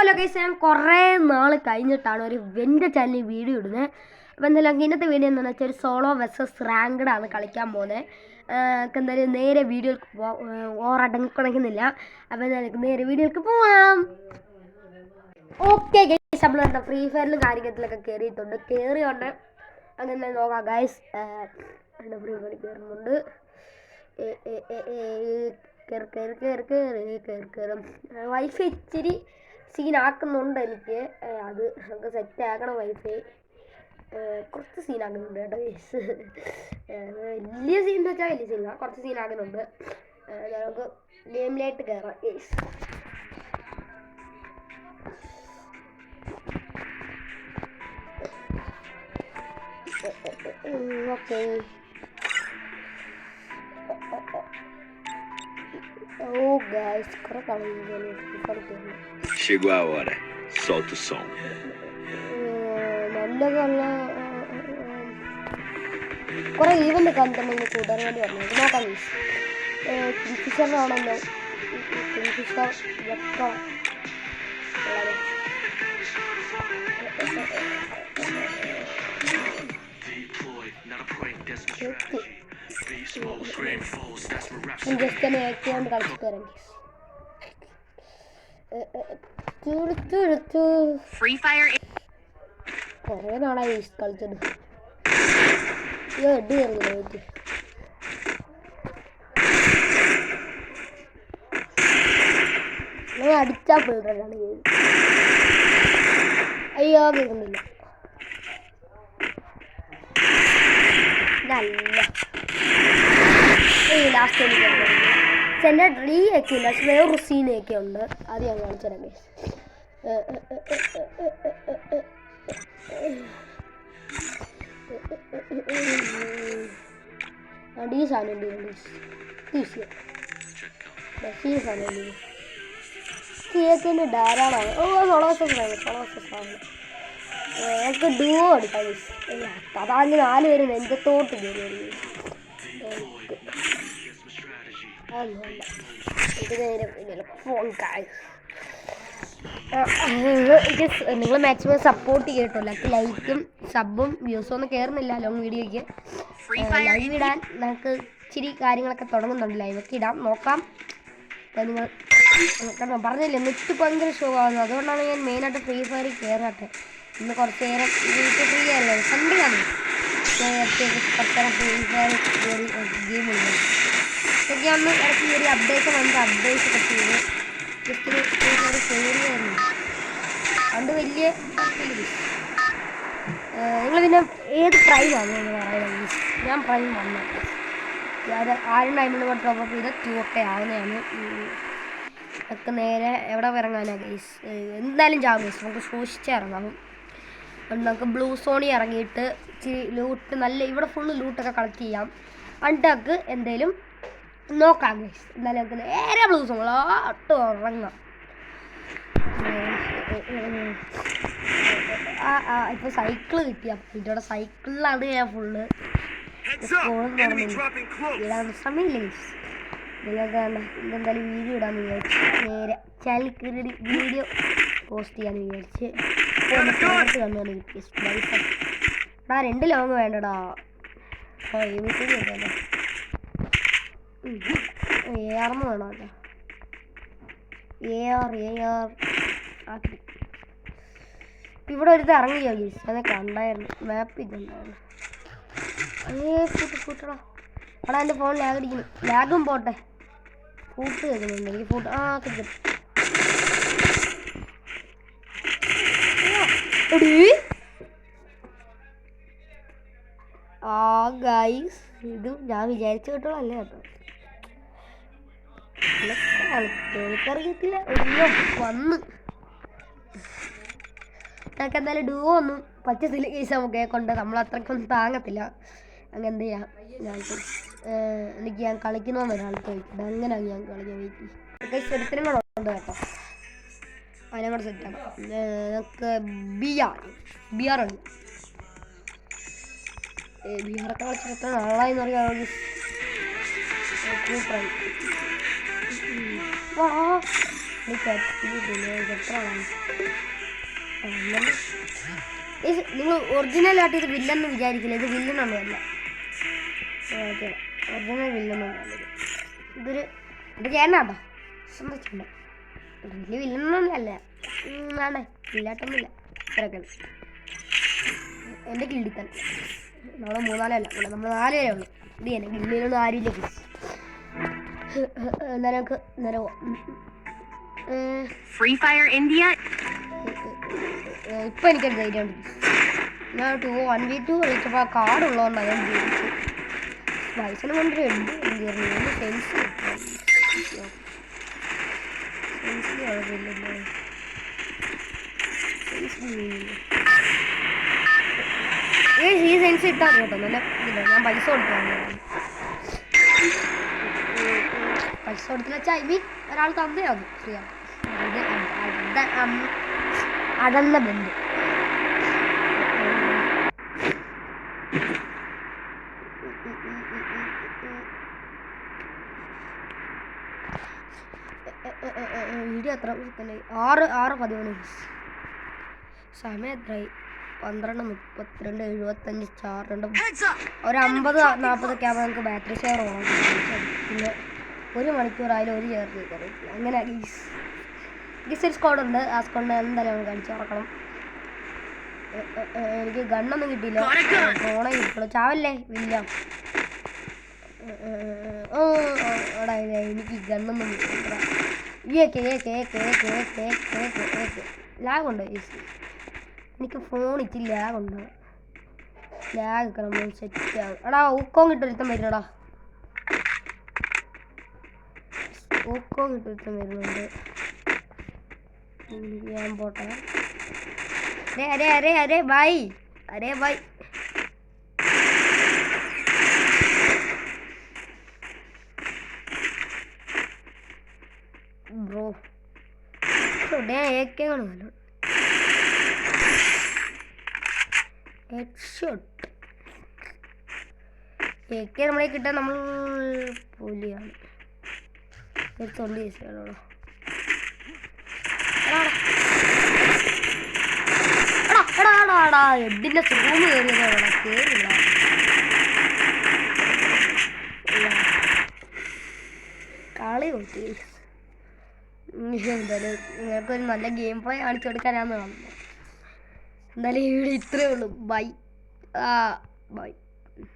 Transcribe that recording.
Hello guys, ഞാൻ കുറേ നാൾ കഴിഞ്ഞിട്ടാണ് ഒരു എൻ്റെ ചാനലിൽ വീഡിയോ ഇടുന്നത്. അപ്പോൾ എന്തായാലും ഇന്നത്തെ വീഡിയോ എന്താണെന്ന് വെച്ചാൽ ഒരു സോളോ വെസസ് റാങ്ക്ഡാണ് കളിക്കാൻ പോകുന്നത്. എന്തായാലും നേരെ വീഡിയോക്ക് ഓറടങ്ങിക്കുണങ്ങുന്നില്ല. അപ്പോൾ എന്തായാലും നേരെ വീഡിയോക്ക് പോവാം. ഓക്കെ ഗൈസ്, നമ്മൾ എന്താ ഫ്രീ ഫയറിലും കാര്യത്തിലൊക്കെ കയറിയിട്ടുണ്ട്. കയറിയുണ്ട് അങ്ങനെ നോക്കാം ഗൈസ്. ഫ്രീ ഫയർ കയറുന്നുണ്ട്. കയറും. വൈഫൈ ഇച്ചിരി സീനാക്കുന്നുണ്ട് എനിക്ക്. അത് നമുക്ക് സെറ്റ് ആക്കണം. വൈഫൈ കുറച്ച് സീനാക്കുന്നുണ്ട് കേട്ടോ ഗൈസ്. വലിയ സീൻ എന്ന് വെച്ചാൽ വലിയ സീനാണ്, കുറച്ച് സീനാക്കുന്നുണ്ട്. നമുക്ക് ഗെയിമിലായിട്ട് കയറാം guys. Okay, oh guys, corre calma. Chegou a hora, solta o som. നല്ലതല്ല. കുറെ ഈവന്റ് കണ്ടിട്ടുണ്ടെങ്കിൽ കൂട്ടാൻ വേണ്ടി പറഞ്ഞു നോക്കാം. കിങ്ഫിഷറിനാണല്ലോ, കിങ്ഫിഷർ വെക്കാം. ജസ്റ്റ് തന്നെ ഏറ്റുകൊണ്ട് കളിച്ചിട്ട് വരാം. കുറേ നാളായി കളിച്ചത്. എഡ് കയറുന്നില്ല. ഞാൻ അടിച്ചാൽ പിള്ളേരാണ്. അയ്യോ കേൾക്കുന്നില്ല. നല്ല ലാസ്റ്റ് എൻ്റെ ഡ്രീ ഒക്കെ ഇല്ല, പക്ഷെ വേറെ സീനൊക്കെ ഉണ്ട്. അത് ഞാൻ കാണിച്ചു തരാം. ഈ സാധനം കേക്കിൻ്റെ ധാരാളമാണ്. ഞങ്ങൾക്ക് ഡുവോ എടുക്കാം. അതാണെങ്കിൽ 4 പേര് നെഞ്ചത്തോട്ട് കയറി. നിങ്ങൾ മാക്സിമം സപ്പോർട്ട് ചെയ്യട്ടോ. ലൈക്കും സബും വ്യൂസും ഒന്നും കയറുന്നില്ല ലോങ് വീഡിയോയ്ക്ക്. ലൈവ് ഇടാൻ നമുക്ക് ഇച്ചിരി കാര്യങ്ങളൊക്കെ തുടങ്ങുന്നുണ്ട്. ലൈവൊക്കെ ഇടാം, നോക്കാം. നിങ്ങൾ പറഞ്ഞില്ലേ നെറ്റ് ഭയങ്കര ഷോ ആവുന്നു. അതുകൊണ്ടാണ് ഞാൻ മെയിനായിട്ട് ഫ്രീ ഫയറിൽ കയറാട്ടെ. ഇന്ന് കുറച്ച് നേരം വീട്ടിൽ ഫ്രീ ആയല്ലോ, സൺഡേ ആണ്. കുറച്ച് നേരം ഫ്രീ ഫയർ കയറി ഗെയിം ഉണ്ട്. ഇതൊക്കെ അന്ന് ഇടയ്ക്ക് കയറി അപ്ഡേറ്റ് വന്നിട്ട് അപ്ഡേറ്റ് ഒക്കെ ചെയ്ത് ജസ്റ്റ് ഒരു ഫ്രീ ഫയർ കയറിയായിരുന്നു. അതുകൊണ്ട് വലിയ നിങ്ങൾ പിന്നെ ഏത് പ്രൈമാണ് എന്ന് പറയുന്നത്? ഞാൻ പ്രൈം വന്നു. ഞാൻ 1000 ടൈമിൽ കൂടെ ടോപ്പ് ചെയ്ത് 2 ഒക്കെ ആവുന്നതാണ്. ഒക്കെ നേരെ എവിടെ ഇറങ്ങാനാണ് ഗൈസ്? എന്തായാലും ചാവും ഗൈസ്. നമുക്ക് സൂക്ഷിച്ച് ഇറങ്ങാം. നമുക്ക് ബ്ലൂ സോണി ഇറങ്ങിയിട്ട് ഇച്ചിരി ലൂട്ട്, നല്ല ഇവിടെ ഫുള്ള് ലൂട്ടൊക്കെ കളക്ട് ചെയ്യാം. എന്നിട്ടൊക്കെ എന്തേലും നോക്കാം ഗൈസ്. എന്നാലും നമുക്ക് നേരെ ബ്ലൂ സോണിലോട്ട് ഇറങ്ങാം. ഇപ്പോൾ സൈക്കിള് കിട്ടിയ ഇതിവിടെ സൈക്കിളിലാണ് ഞാൻ ഫുള്ള് സമയമില്ല ഗൈസ്. നിങ്ങൾക്കാണ് ഇതെന്തായാലും വീഡിയോ ഇടാന്ന് വിചാരിച്ച് നേരെ ചാനൽ കയറി വീഡിയോ പോസ്റ്റ് ചെയ്യാന്ന് വിചാരിച്ച് വന്നാണ് കിട്ടിയ. 2 ലോങ് വേണ്ടടാ. AR വേണോ? AR ആക്കി. ഇവിടെ ഒരു ഇറങ്ങിയോ ഗീസ്? അത് കണ്ടായിരുന്നു, മാപ്പ് ഇതുണ്ടായിരുന്നു. കൂട്ടടാ. അവിടെ എൻ്റെ ഫോൺ ലാഗ് അടിക്കുന്നു. ലാഗും പോട്ടെ, കൂട്ട് കേൾക്കുന്നുണ്ട് എനിക്ക്. ഫുഡ് കിട്ടും. ഗൈസ്, ഇതും ഞാൻ വിചാരിച്ചു കേട്ടോളൂ അല്ലേ കേട്ടോ. എനിക്കറിയത്തില്ല വന്ന്. ഞങ്ങൾക്ക് എന്തായാലും ഡുവോ ഒന്നും പറ്റത്തില്ല കേസ്. നമുക്ക് കൊണ്ട് നമ്മൾ അത്രയ്ക്കൊന്നും താങ്ങത്തില്ല. അങ്ങനെ എന്ത് ചെയ്യാം, എനിക്ക് ഞാൻ കളിക്കണമെന്ന് ഒരാൾക്ക് ചോദിക്കട്ടെ. അങ്ങനെയാണ് ഞാൻ കളിക്കാൻ വെയിറ്റ്. ഒരുത്തരും കൂടെ ഉണ്ട് കേട്ടോ, അതിനെ കൂടെ സെറ്റാണ്. നമുക്ക് ബിആർ ഉണ്ട്. ബിആറൊക്കെ കളിച്ചിട്ട് എത്ര നാളായി എന്നറിയാം. നിങ്ങൾ ഒറിജിനലായിട്ട് ഇത് വില്ലെന്ന് വിചാരിക്കില്ല, ഇത് വില്ലനൊന്നുമല്ല. ഒറിജിനൽ വില്ലനൊന്നുമല്ല. ഇത് ചേട്ടനാട്ടോ, സ്വന്തം ചേട്ടൻ. വലിയ വില്ലനൊന്നുമല്ല, ആണ് ഇല്ലാട്ടൊന്നുമില്ല. ഇത്രയൊക്കെ എൻ്റെ കിള്ളി തന്നെ. നമ്മൾ 3-4 അല്ല, നമ്മൾ 4 പേരേ ഉള്ളൂ. ഇത് തന്നെ കിള്ളിയിലൊന്നും ആരുമില്ല. എന്നാലും നമുക്ക് നേരെ Free Fire India. ഇപ്പം എനിക്കൊരു ധൈര്യമുണ്ട്. ഞാൻ 1v2 കളിച്ചപ്പോൾ കാർഡുള്ളതുകൊണ്ടാണ് ഞാൻ ജയിച്ചു. വയസ്സിന് കൊണ്ട് ഈ സെൻസ് ഇട്ടാൽ കേട്ടോ, നല്ല ഇതില്ല. ഞാൻ പൈസ കൊടുത്താണ്. പൈസ കൊടുത്തെന്ന് വെച്ചാൽ ഐ മീൻ ഒരാൾ തന്നെയാണ് ഫ്രീ ആണ്. അടന്ന ബന്ധു. വീഡിയോ എത്ര 6:13 സമയം എത്രയായി? 12:32 ചാർജ് ഒരു 50-40 ആകുമ്പോൾ നമുക്ക് ബാറ്ററി ഷെയർ ഓൺ. പിന്നെ 1 മണിക്കൂറായാലും ഒരു ചേർത്ത് കയറി. അങ്ങനെ ഗീസ് ഒരു സ്കോഡുണ്ട്. ആ സ്കോഡിന് എന്തായാലും നമുക്ക് അടിച്ചു തുറക്കണം. എനിക്ക് ഗണ്ണൊന്നും കിട്ടിയില്ല. ഫോണേ കിട്ടുള്ളൂ. ചാവല്ലേ ഇല്ല. എടാ എനിക്ക് ഗണ്ണൊന്നും കിട്ടില്ല. ലാഗുണ്ട് ഗീസ്. എനിക്ക് ഫോൺ ഇച്ചിരി ലാഗുണ്ട്. ലാഗൊക്കെ നമ്മൾ സെറ്റ് ആകും. എടാ ഊക്കോം കിട്ടൊരുത്തം വരുന്നടാ. ഊക്കോം കിട്ടൊരുത്തം വരുന്നുണ്ട്. ഞാൻ പോട്ടെ. അരേ ബൈ. ബ്രോ ഏക്കാണ് ഹെഡ്ഷോട്ട്. AK നമ്മളെ കിട്ടാൻ നമ്മൾ പുലിയാണ്. 90 വയസ്സാണോ? എഡിന്റെ സൂം കയറിയതാണ്. കേറില്ല. കളി കൂട്ടി. എന്തായാലും നിങ്ങൾക്കൊരു നല്ല ഗെയിം പ്ലേ കാണിച്ചു കൊടുക്കാനാണ് കാണുന്നത്. എന്തായാലും ഈ വീഡിയോ ഇത്രയേ ഉള്ളൂ. ബൈ.